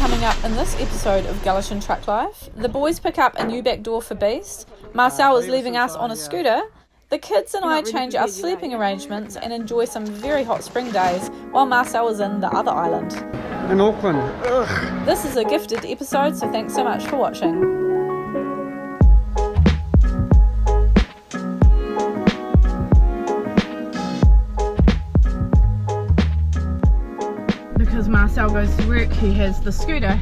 coming up in this episode of Gallichan Truck Life. The boys pick up a new back door for Beast. Marcel is leaving us on a scooter. The kids and I change our sleeping arrangements and enjoy some very hot spring days while Marcel is in the other island. In Auckland. Ugh. This is a gifted episode, so thanks so much for watching. Because Marcel goes to work, he has the scooter,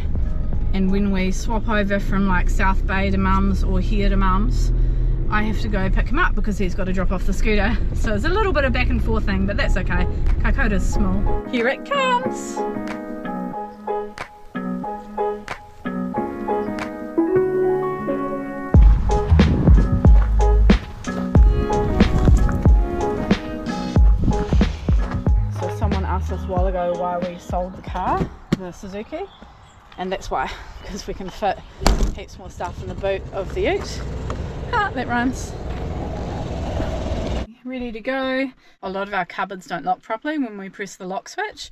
and when we swap over from like South Bay to Mum's or here to Mum's, I have to go pick him up because he's got to drop off the scooter. So it's a little bit of back and forth thing, but that's okay. Kaikoura's small. Here it comes! Asked us a while ago why we sold the car, the Suzuki, and that's why, because we can fit heaps more stuff in the boot of the ute. That rhymes. Ready to go. A lot of our cupboards don't lock properly when we press the lock switch,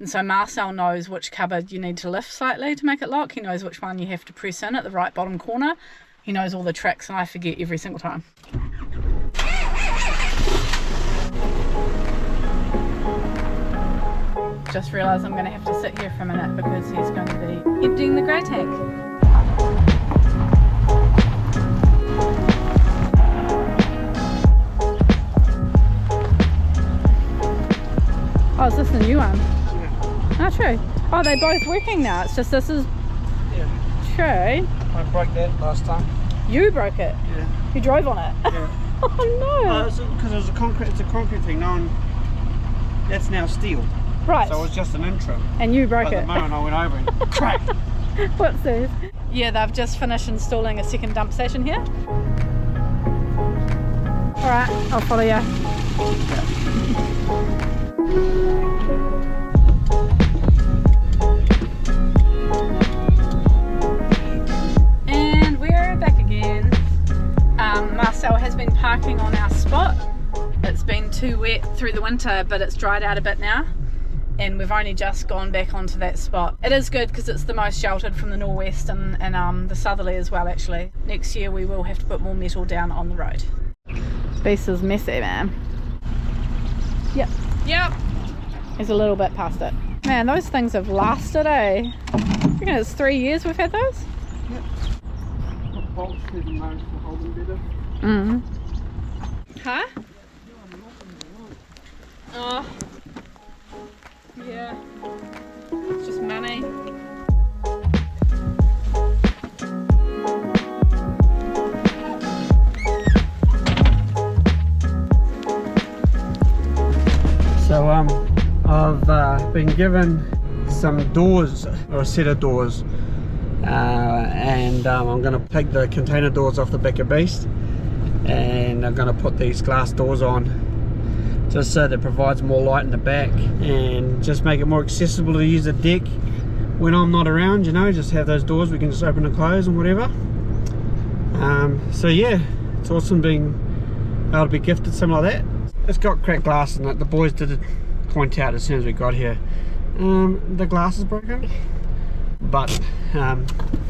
and so Marcel knows which cupboard you need to lift slightly to make it lock. He knows which one you have to press in at the right bottom corner. He knows all the tricks and I forget every single time. Just realised I'm going to have to sit here for a minute because he's going to be emptying the grey tank. Oh, is this the new one? Yeah. Oh, true. Oh, they're both working now. It's just this is... Yeah. True. I broke that last time. You broke it? Yeah. You drove on it? Yeah. Oh no. Because it's a concrete thing. No one... That's now steel. Right. So it was just an intro. And you broke it. But the moment I went over and crack. What's this? Yeah, they've just finished installing a second dump station here. Alright, I'll follow you. And we're back again. Marcel has been parking on our spot. It's been too wet through the winter, but it's dried out a bit now. And we've only just gone back onto that spot. It is good because it's the most sheltered from the nor'west and the southerly as well, actually. Next year we will have to put more metal down on the road. Beast is messy, man. Yep. Yep. He's a little bit past it. Man, those things have lasted, eh? I reckon it's 3 years we've had those? Yep. Bolts even managed to hold them better. Mm. Huh? Oh. Yeah, it's just money. So I've been given some doors, or a set of doors, and I'm going to pick the container doors off the back of Beast, and I'm going to put these glass doors on, just so that it provides more light in the back and just make it more accessible to use the deck when I'm not around, you know, just have those doors we can just open and close and whatever. So yeah, it's awesome being able to be gifted something like that. It's got cracked glass in it. The boys did point out as soon as we got here, the glass is broken, but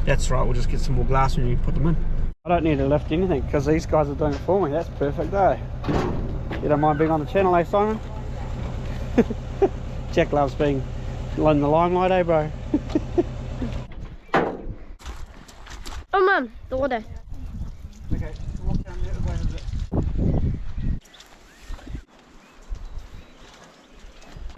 that's right, we'll just get some more glass when you put them in. I don't need to lift anything because these guys are doing it for me. That's perfect, eh? You don't mind being on the channel, eh, Simon? Jack loves being in the limelight, eh, bro? Oh, Mum, the water. Okay, walk down there. Wait a bit.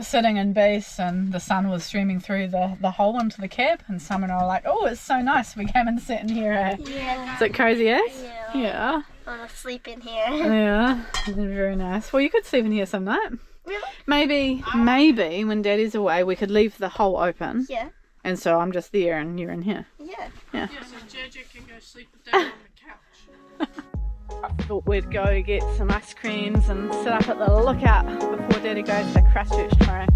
Sitting in base and the sun was streaming through the hole into the cab, and Sam and I were like, oh, it's so nice. We came and sat in here. Yeah. Is it cozy, eh? Yeah. Yeah. I want to sleep in here. Yeah, very nice. Well, you could sleep in here some night. Really? Maybe when Daddy's away, we could leave the hole open. Yeah. And so I'm just there and you're in here. Yeah. Yeah. Yeah, so JJ can go sleep with Dad on the couch. I thought we'd go get some ice creams and sit up at the lookout before Daddy goes to Christchurch tomorrow.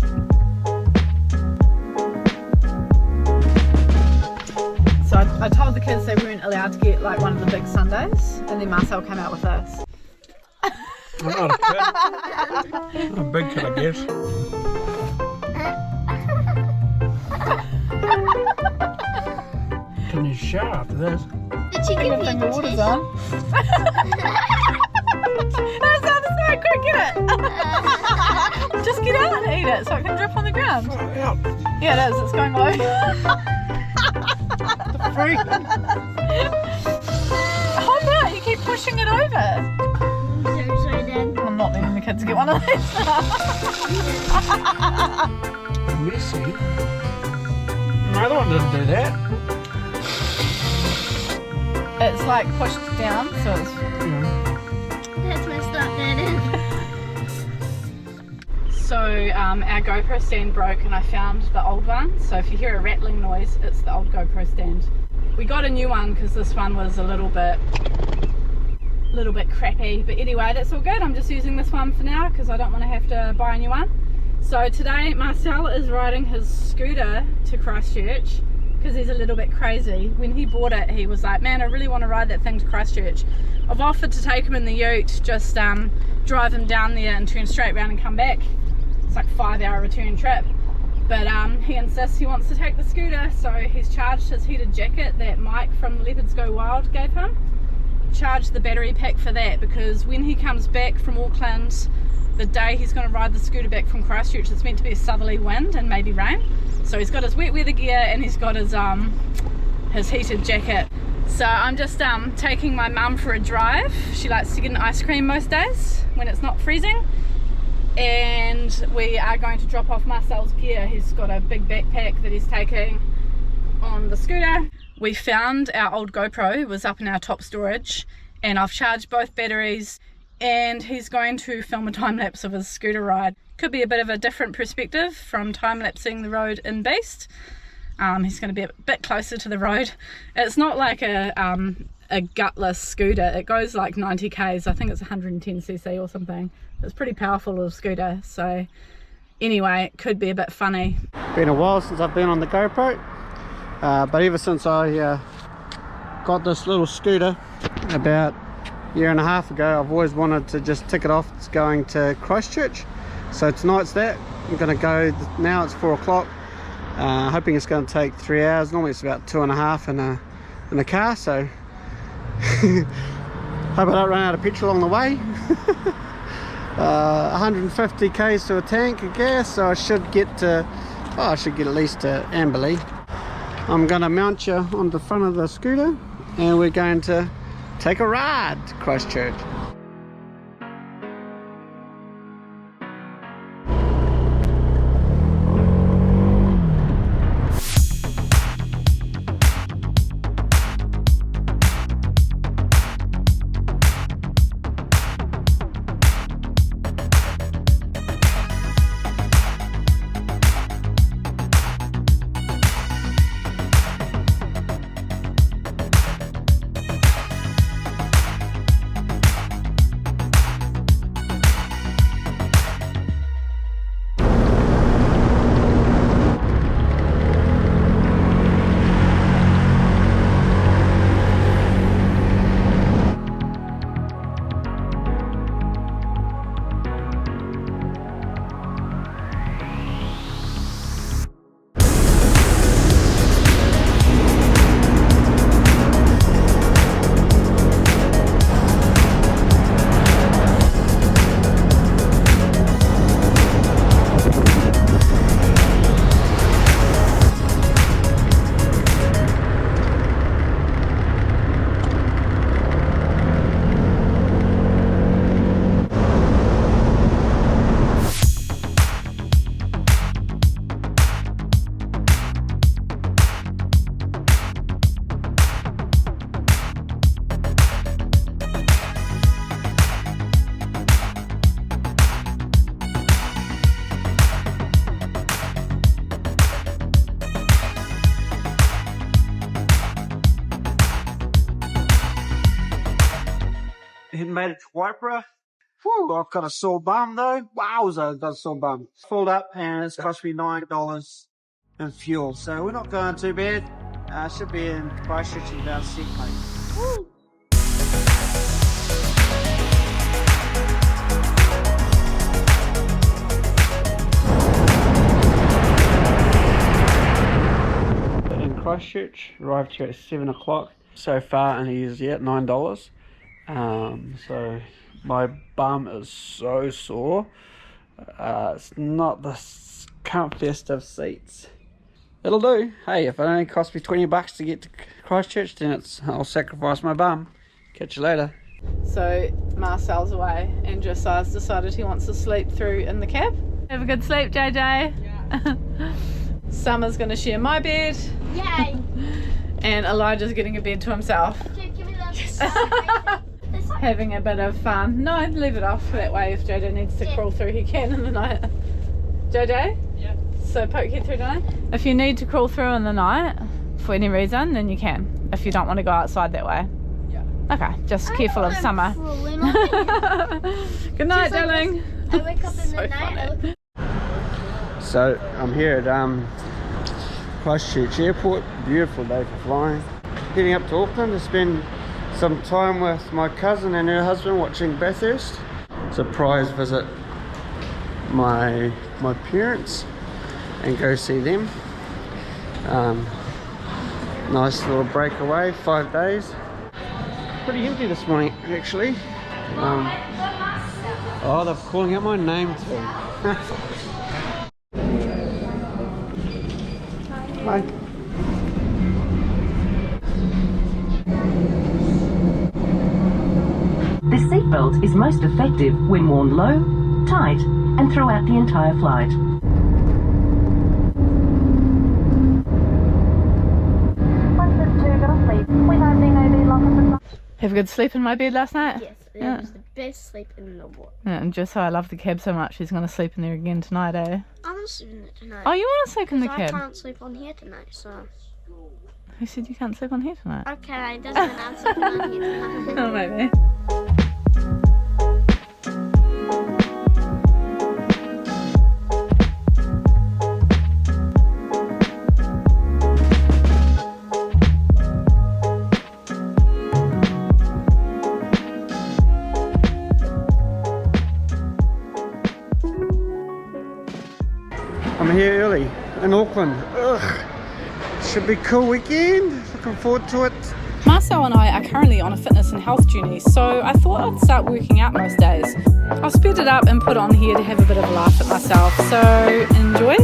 So I told the kids they weren't allowed to get like one of the big sundaes, and then Marcel came out with this. I'm not a kid. I'm a big kid, I guess. a new shower after this. Did she give you Everything the the water's tissue? on. That's how this way, quick, get it. Just get out and eat it so it can drip on the ground. Out. Yeah, it is, it's going low. Freak. Hold out, you keep pushing it over. Sorry, Dad. I'm not letting the kids get one of these. Messy. My other one didn't do that. It's like pushed down, so it's... That's messed up, Dad. So our GoPro stand broke and I found the old one. So if you hear a rattling noise, it's the old GoPro stand. We got a new one because this one was a little bit crappy. But anyway, that's all good. I'm just using this one for now because I don't want to have to buy a new one. So today Marcel is riding his scooter to Christchurch because he's a little bit crazy. When he bought it, he was like, man, I really want to ride that thing to Christchurch. I've offered to take him in the ute, just drive him down there and turn straight around and come back. It's like a 5-hour return trip. But he insists he wants to take the scooter, so he's charged his heated jacket that Mike from Leopards Go Wild gave him. Charged the battery pack for that because when he comes back from Auckland, the day he's going to ride the scooter back from Christchurch, it's meant to be a southerly wind and maybe rain. So he's got his wet weather gear and he's got his heated jacket. So I'm just taking my mum for a drive. She likes to get an ice cream most days when it's not freezing. And we are going to drop off Marcel's gear. He's got a big backpack that he's taking on the scooter. We found our old GoPro was up in our top storage and I've charged both batteries and he's going to film a time lapse of his scooter ride. Could be a bit of a different perspective from time lapsing the road in Beast. He's going to be a bit closer to the road. It's not like a gutless scooter. It goes like 90 k's. I think it's 110cc or something. It's pretty powerful little scooter. So anyway, it could be a bit funny. Been a while since I've been on the GoPro, but ever since I got this little scooter about a year and a half ago, I've always wanted to just tick it off. It's going to Christchurch. So tonight's that. I'm going to go now. It's 4 o'clock. Hoping it's going to take 3 hours. Normally it's about 2.5 in a car, so hope I don't run out of petrol along the way. 150 k's to a tank of gas, so I should get to, I should get at least to Amberley. I'm going to mount you on the front of the scooter and we're going to take a ride to Christchurch. Made it to Waipara. Whew, I've got a sore bum though. Wowza, I've got a sore bum. Filled up and it's cost me $9 in fuel. So we're not going too bad. Should be in Christchurch in about 6 months. Woo! In Christchurch. Arrived here at 7 o'clock. So far and he's yet $9. So my bum is so sore. It's not the comfiest of seats. It'll do. Hey, if it only costs me $20 to get to Christchurch, then I'll sacrifice my bum. Catch you later. So Marcel's away and Josiah's decided he wants to sleep through in the cab. Have a good sleep, JJ. Yeah. Summer's gonna share my bed. Yay! And Elijah's getting a bed to himself. Dude, give me that. Having a bit of fun. No, leave it off that way. If JJ needs to crawl through, he can in the night. JJ? Yeah. So poke your through tonight. If you need to crawl through in the night for any reason, then you can. If you don't want to go outside that way. Yeah. Okay, just careful of Summer. Good night, darling. I wake up in the night. So I'm here at Christchurch Airport. Beautiful day for flying. Heading up to Auckland to spend some time with my cousin and her husband watching Bathurst. Surprise visit my parents and go see them. Nice little breakaway, 5 days. Pretty empty this morning actually. Oh, they're calling out my name too. Hi. The seatbelt is most effective when worn low, tight, and throughout the entire flight. Have a good sleep in my bed last night? Yes, it was the best sleep in the world. Yeah, and Josiah loved the cab so much he's going to sleep in there again tonight, eh? I want to sleep in it tonight. Oh, you want to sleep in the I cab? can't sleep on here tonight, so... Who said you can't sleep on here tonight? Okay, it doesn't mean I'm sleeping on here tonight. Oh, maybe. I'm here early in Auckland. Ugh. Should be a cool weekend. Looking forward to it. Marcel and I are currently on a fitness and health journey, so I thought I'd start working out most days. I'll speed it up and put on here to have a bit of a laugh at myself, so enjoy.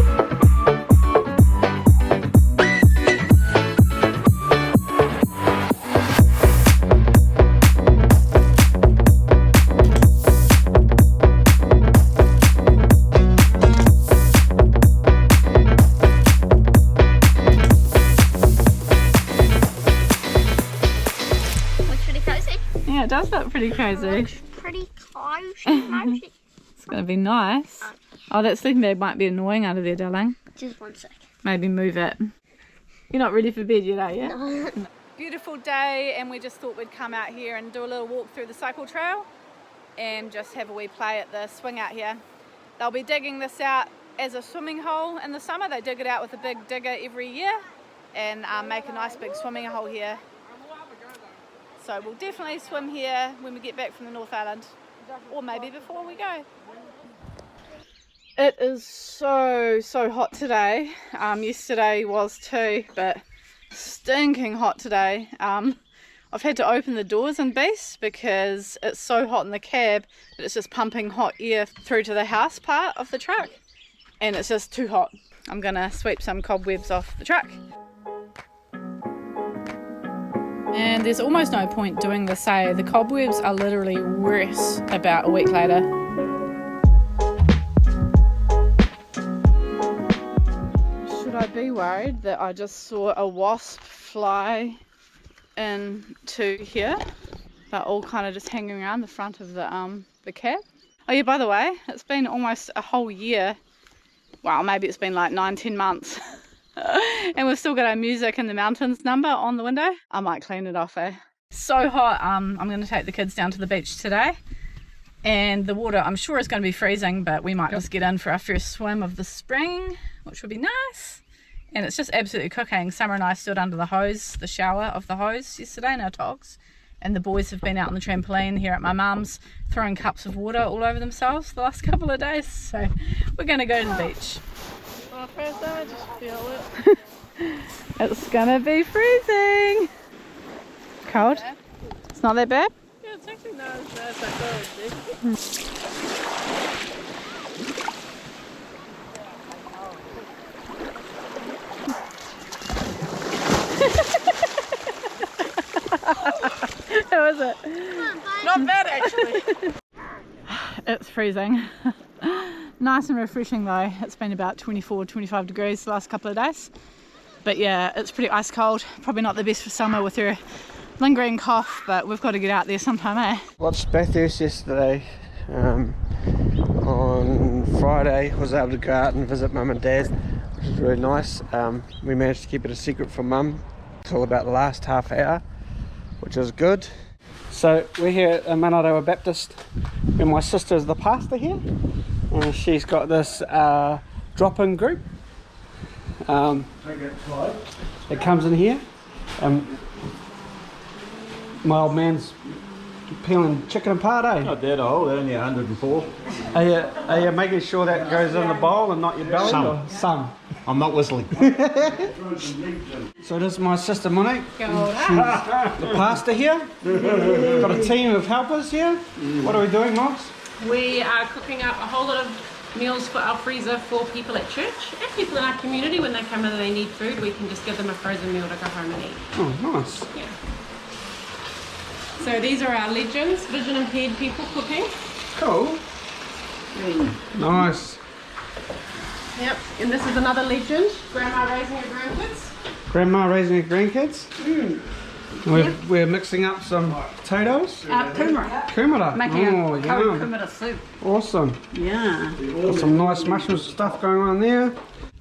Yeah, it does look pretty cozy. Pretty close. It's going to be nice. Oh, that sleeping bag might be annoying under there, darling. Just 1 second. Maybe move it. You're not ready for bed yet, are you? No. Beautiful day, and we just thought we'd come out here and do a little walk through the cycle trail and just have a wee play at the swing out here. They'll be digging this out as a swimming hole in the summer. They dig it out with a big digger every year and make a nice big swimming hole here. So we'll definitely swim here when we get back from the North Island, or maybe before we go. It is so hot today. Yesterday was too, but stinking hot today. I've had to open the doors in Beast because it's so hot in the cab that it's just pumping hot air through to the house part of the truck, and it's just too hot. I'm gonna sweep some cobwebs off the truck. And there's almost no point doing this, eh? The cobwebs are literally worse about a week later. Should I be worried that I just saw a wasp fly into here? They're all kind of just hanging around the front of the cab. Oh yeah, by the way, it's been almost a whole year. Wow, maybe it's been like 9-10 months. And we've still got our Music in the Mountains number on the window. I might clean it off, eh? So hot. I'm going to take the kids down to the beach today, and the water I'm sure is going to be freezing, but we might just get in for our first swim of the spring, which would be nice. And it's just absolutely cooking. Summer and I stood under the shower of the hose yesterday in our togs, and the boys have been out on the trampoline here at my mum's throwing cups of water all over themselves the last couple of days. So we're going to go to the beach. When I first done, I just feel it. It's gonna be freezing. Cold? It's not that bad? Yeah, it's actually not as bad as I thought it would be. How is it? Not bad actually. It's freezing. Nice and refreshing though. It's been about 24-25 degrees the last couple of days. But yeah, it's pretty ice cold. Probably not the best for summer with your lingering cough, but we've got to get out there sometime, eh? Watched Bathurst yesterday. On Friday, was able to go out and visit Mum and Dad, which was really nice. We managed to keep it a secret from Mum till about the last half hour, which is good. So we're here at Manarewa Baptist, and my sister is the pastor here, and she's got this drop-in group. It comes in here. My old man's peeling chicken apart, eh? Not that old, only 104. Are you making sure that goes in the bowl and not your belly? Some. Or some? I'm not whistling. So this is my sister Monique. She's the pastor here. Got a team of helpers here. What are we doing, Mox? We are cooking up a whole lot of meals for our freezer for people at church and people in our community. When they come in and they need food, we can just give them a frozen meal to go home and eat. Oh, nice. Yeah. So these are our legends, vision impaired people cooking. Cool. Nice. Yep, and this is another legend, Grandma raising her grandkids. Grandma raising her grandkids. We're mixing up some potatoes. Kumara. Kumara. Making Oh, a curry yum. kumara soup. Awesome. Yeah. Got some nice mushroom stuff going on there.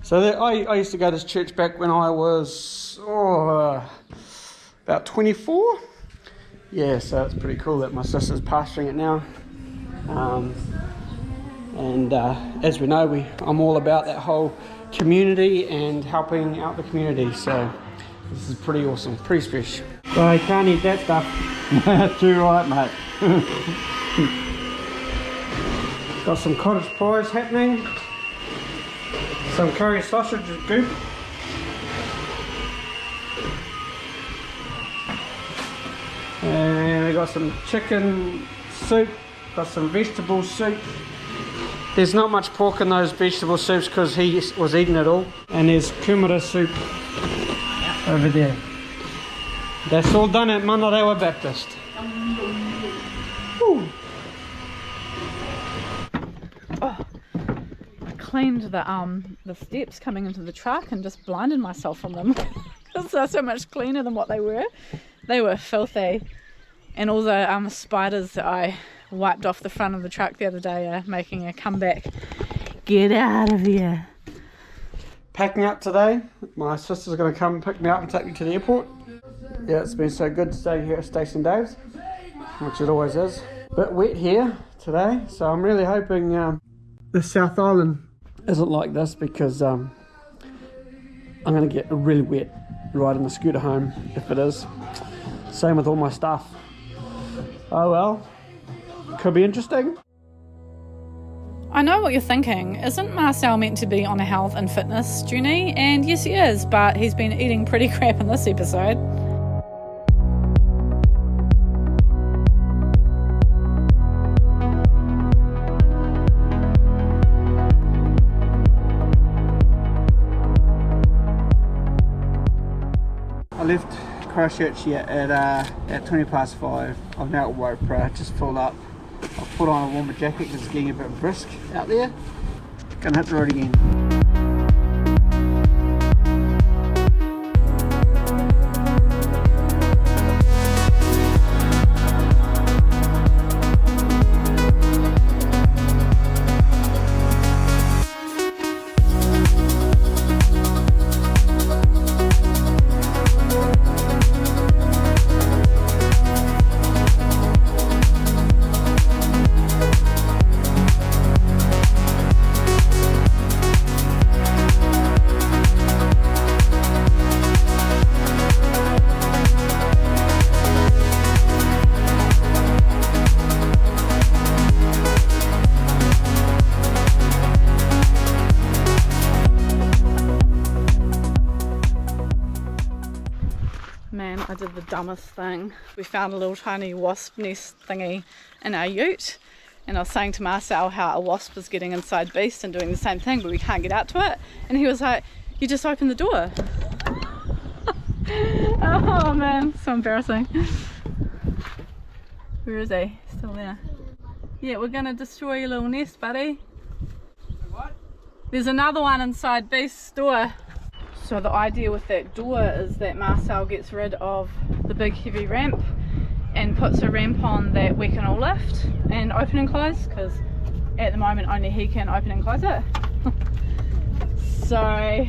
So I used to go to church back when I was about 24. Yeah, so it's pretty cool that my sister's pastoring it now. As we know, I'm all about that whole community and helping out the community. So this is pretty awesome, pretty special. Well, you can't eat that stuff. Too right, mate. Got some cottage pies happening. Some curry sausage goop. And we got some chicken soup, got some vegetable soup. There's not much pork in those vegetable soups because he was eating it all. And there's kumara soup over there. That's all done at Manarewa Baptist. Woo. Oh, I cleaned the steps coming into the truck and just blinded myself from them because they're so much cleaner than what they were. They were filthy, and all the spiders that I wiped off the front of the truck the other day are making a comeback. Get out of here. Packing up today. My sister's going to come pick me up and take me to the airport. Yeah, it's been so good staying here at Station Dave's, which it always is. Bit wet here today, so I'm really hoping the South Island isn't like this, because I'm going to get really wet riding the scooter home if it is. Same with all my stuff. Oh well, could be interesting. I know what you're thinking. Isn't Marcel meant to be on a health and fitness journey? And yes, he is, but he's been eating pretty crap in this episode. I left Christchurch here at 20 past 5. I'm now at Waipara, just filled up. I've put on a warmer jacket because it's getting a bit brisk out there. Gonna hit the road again. Man, I did the dumbest thing. We found a little tiny wasp nest thingy in our ute, and I was saying to Marcel how a wasp is getting inside Beast and doing the same thing, but we can't get out to it. And he was like, you just open the door. Oh man, so embarrassing. Where is he? Still there. Yeah, we're gonna destroy your little nest, buddy. What? There's another one inside Beast's door. So the idea with that door is that Marcel gets rid of the big heavy ramp and puts a ramp on that we can all lift and open and close, because at the moment only he can open and close it. So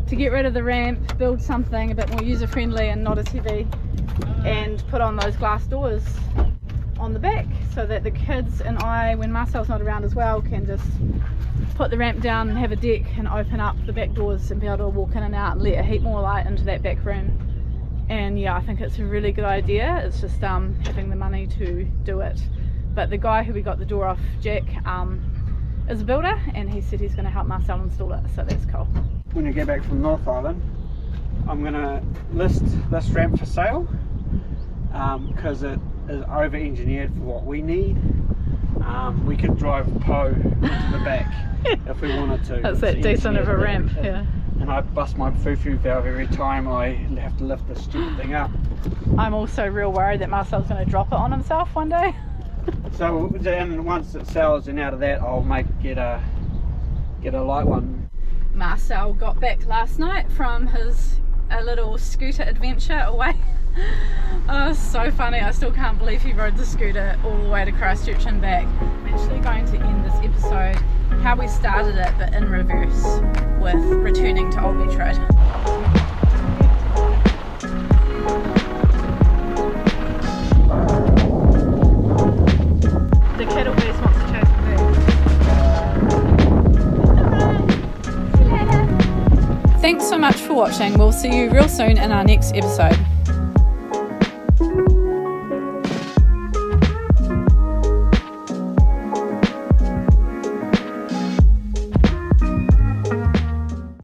to get rid of the ramp, build something a bit more user friendly and not as heavy, and put on those glass doors on the back so that the kids and I, when Marcel's not around as well, can just put the ramp down and have a deck and open up the back doors and be able to walk in and out and let a heap more light into that back room. And yeah, I think it's a really good idea. It's just having the money to do it. But the guy who we got the door off, Jack, is a builder, and he said he's going to help Marcel install it, so that's cool. When you get back from North Island, I'm going to list this ramp for sale because it is over engineered for what we need. We could drive Poe into the back if we wanted to. That's that decent of a ramp, yeah. And I bust my foo-foo valve every time I have to lift this stupid thing up. I'm also real worried that Marcel's going to drop it on himself one day. So, and once it sells, and out of that I'll get a light one. Marcel got back last night from a little scooter adventure away. Oh, so funny. I still can't believe he rode the scooter all the way to Christchurch and back. I'm actually going to end this episode how we started it, but in reverse, with returning to Old Beach Road. The cattle beast wants to chase the bee. Thanks so much for watching. We'll see you real soon in our next episode.